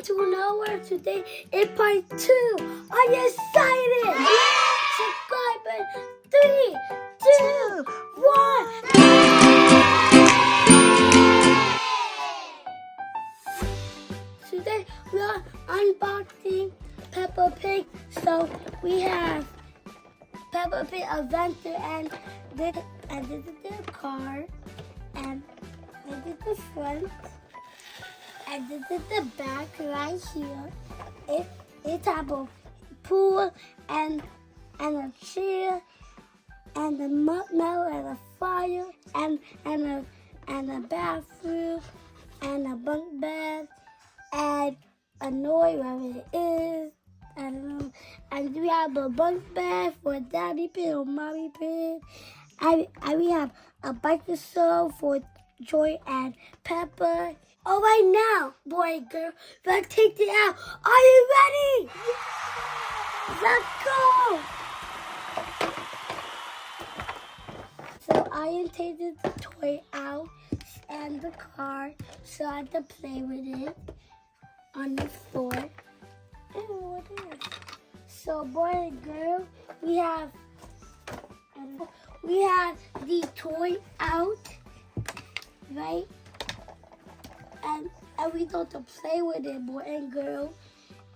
to nowhere today in part 2. Are you excited? Subscribe in 3, 2, 1. Today we are unboxing Peppa Pig. So we have Peppa Pig Adventure and this is the car, and this is the front, and this is the back right here. It have a pool and a chair and a marshmallow and a fire and a bathroom and a bunk bed and a noise wherever it is. I don't know. And we have a bunk bed for Daddy Pig or Mommy Pig. And we have a bicycle show for Joy and Peppa. All right, now, boy and girl, let's take it out. Are you ready? Let's go. So I am taking the toy out and the car so I have to play with it on the floor. What is? So boy and girl, we have the toy out, right? And we got to play with it, boy and girl.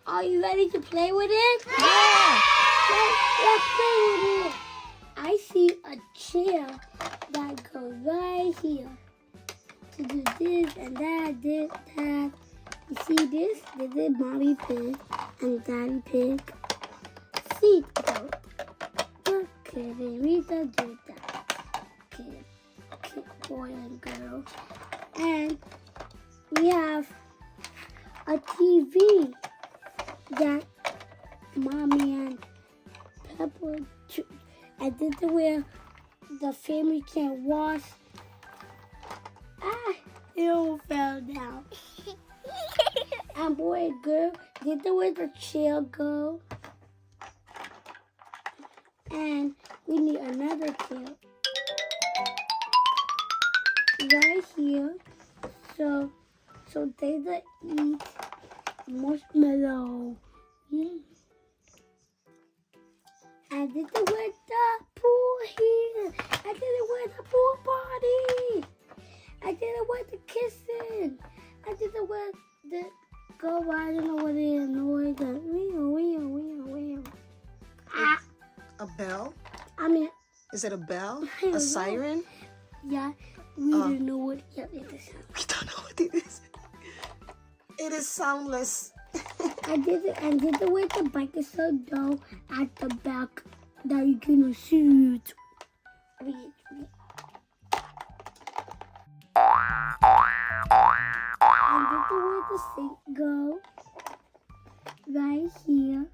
Are you ready to play with it? Yeah! Let's play with it. I see a chair that goes right here to do this and that, this, that. You see this? This is Mommy Pig and Daddy Pig. Seat belt. Okay, then we can do that. Okay, boy and girl. And we have a TV that Mommy and Peppa, and this is where the family can wash. It all fell down. And boy and girl, this is where the chair go. And we need another chair right here. So they just eat marshmallow. And this is where the pool here. I did it with the pool party. I did it with the kissing. I did it with the go. I don't know what it is. Noise. Wheel. A bell? I mean, Is it a bell? I don't know. A siren? Yeah, we don't know what it is. We don't know what it is. It is soundless. I did it with the bike is so dull at the back that you can shoot. And this is where the sink go. Right here.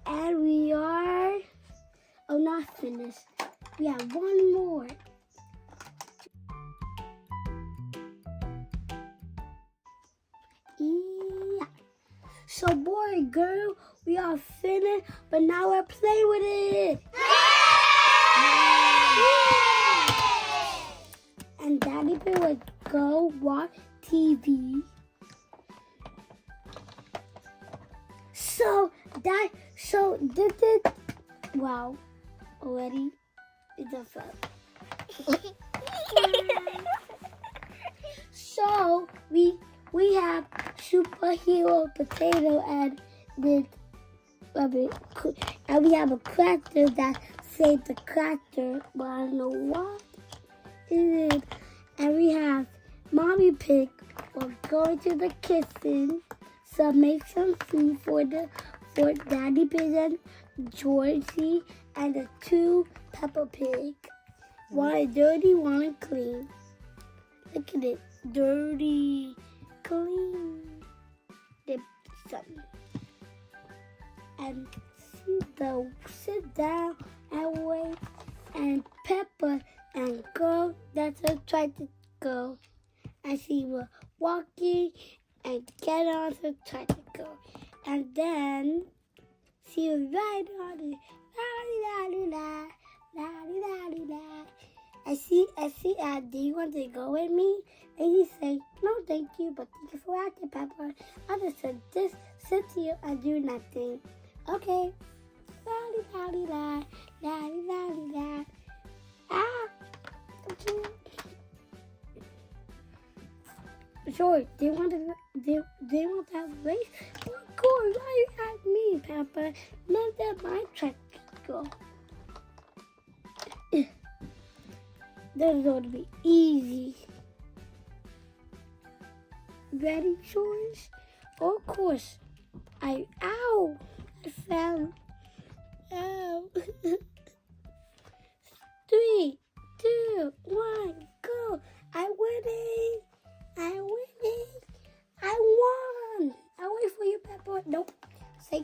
And we are not finished. We have one more. Yeah. So boy and girl, we are finished, but now we're playing with it. And Daddy Pig would go watch TV. So this is, wow, already it's a fun. So we have superhero potato and we have a cracker that saved the cracker, but I don't know what it is. And we have Mommy Pig will go to the kitchen, so make some food for Daddy Pig and Georgie and the 2 Peppa Pig. One dirty, one clean. Look at it, dirty, clean. Dip something. And sit down and wait. And Peppa and go. That's her tried to go. And she was walking and get on her tried to go. And then she was right on it. La-di-da-di-da, la-di-da-di-da. And she asked, do you want to go with me? And he said, no, thank you, but thank you for acting, Peppa. I just said this, sit here and do nothing. Okay. La-di-da-di-da, la-di-da-di-da. Ah! Okay. Sure, they want to have a race? Of course, why you ask me, Peppa? Not that my tricycle. This is going to be easy. Ready, George? Of course. Ow! I fell. Ow. 3, 2, 1, go! I'm winning! I won! I'll wait for you, Peppa. Nope. Say,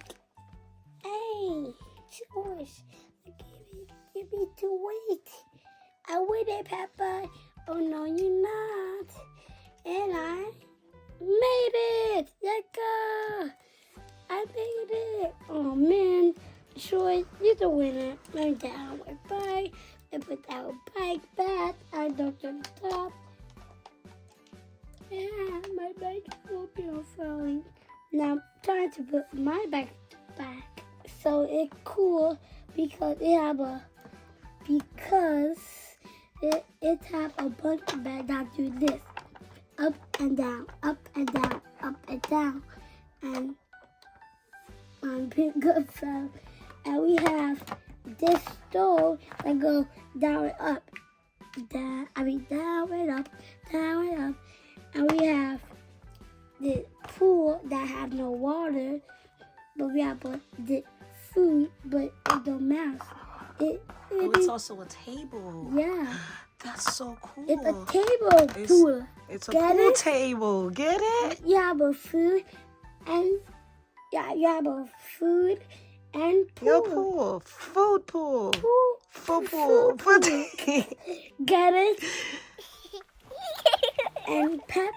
hey, George, give me to wait. I win it, Peppa. Oh no, you're not. And I made it. Let's go. I made it. Oh man, George, you're the winner. I'm down my bike. I put our bike back. I knocked on the top. Yeah, my bike will be falling. Now I'm trying to put my bike back. So it's cool because it have a bunk bed that do this. Up and down, up and down, up and down. And pick up some. And we have this stove that go down and up. Down and up, down and up. And we have the pool that have no water, but we have the food, but it don't matter. It's also a table. Yeah. That's so cool. It's a table pool. It's a pool table. Get it? You have a food and you have a food and pool. Your pool. Food pool. Football. Get it? And Pep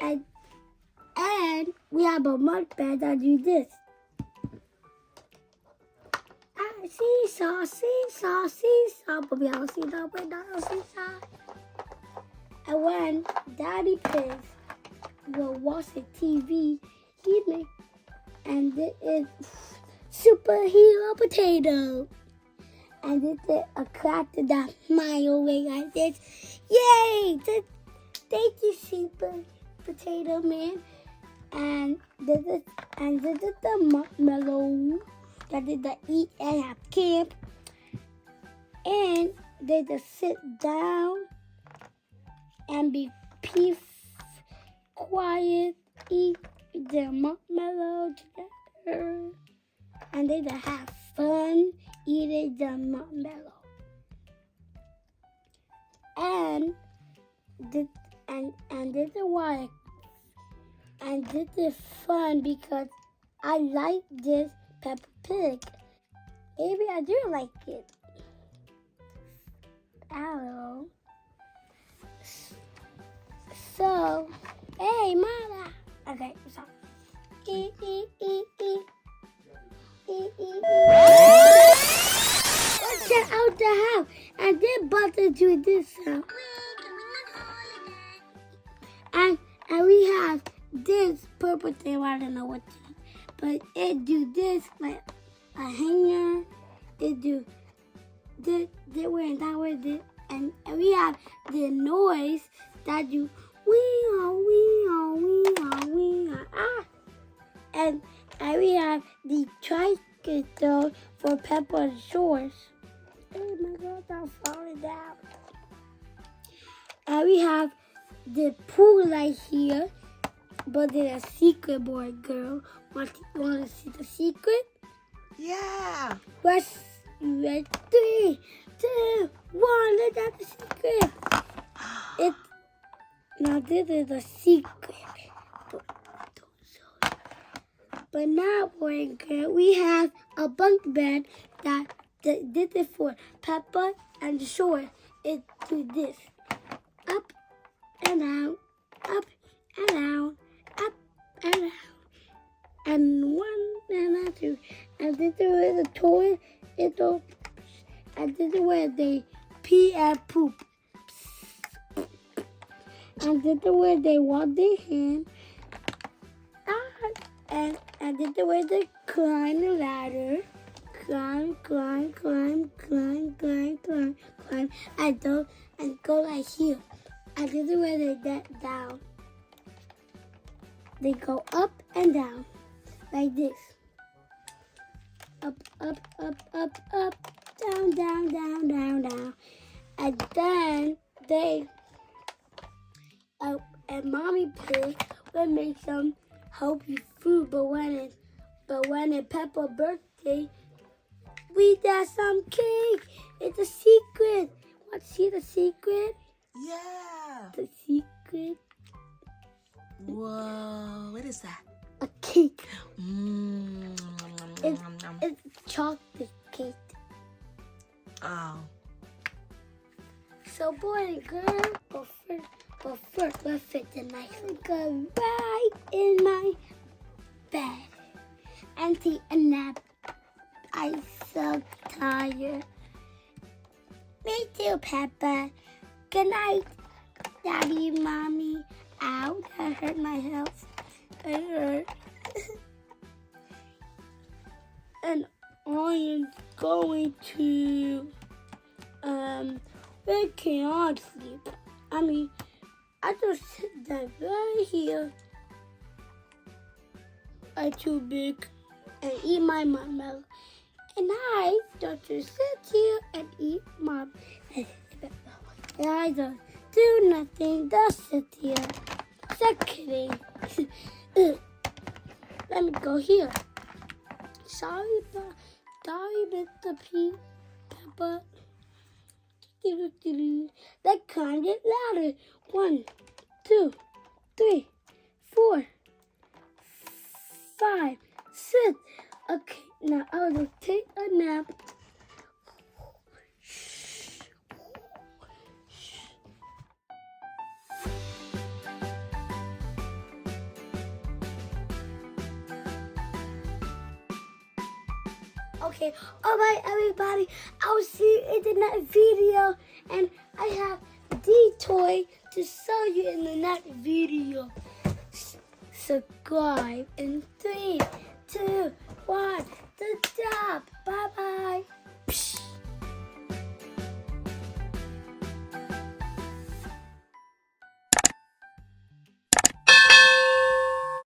and we have a mud bed that do this. Seesaw, but we have a seesaw, but not a seesaw. And when Daddy Pig will watch the TV, and this is superhero potato. And this is a cracker that smile away like this. Yay! Thank you, Super Potato Man. And this is the marshmallow that is the eat and have camp. And they just sit down and be peace, quiet, eat the marshmallow together. And they just have fun eating the marshmallow. And this is why, and this is fun because I like this Peppa Pig. Maybe I do like it. I don't know. So, hey, Mama. Okay, so. Let's get out the house. And then Butter do this sound. And we have this purple thing, I don't know what it is, but it do this like a hanger. It do this way and that way, this, and we have the noise that do wee ah. And we have the tricycle for Peppa's shores. Oh my God, I'm falling down. And we have the pool right here, but there's a secret, boy, girl. Want to see the secret? Yeah. Let's ready? 3, 2, 1. Look at the secret. Now this is a secret. But now, boy and girl, we have a bunk bed that this is for Peppa and the shore. It do this. Up and down, up and down, up and down. And 1 and 2. And this is where the toy is open. And this is where they pee and poop. And this is where they want their hand. And this is where they climb the ladder. Climb. And go like here. And this is where they get down. They go up and down. Like this. Up. Down. And then they and Mommy Pig will make some healthy food. But when it's Peppa's birthday, we got some cake. It's a secret. Want to see the secret? Yeah. The secret. Whoa, what is that? A cake. It's It's chocolate cake. Oh. So boy and girl, but first let's fit the nice girl right in my bed and take a nap. I'm so tired. Me too, Peppa. Good night, Daddy and Mommy. Ow, that hurt my health. It hurt. And I am going to where can I sleep? I mean, I just sit down right here. I'm too big and eat my marshmallow. And I just sit here and eat my. And I don't do nothing. Just sit here. Just kidding. Let me go here. Sorry, Mr. Peppa. Let's climb it louder. 1, 2, 3, 4, 5, 6. Okay, now I'll just take a nap. Okay, alright everybody, I'll see you in the next video, and I have the toy to show you in the next video. Subscribe in 3, 2, 1.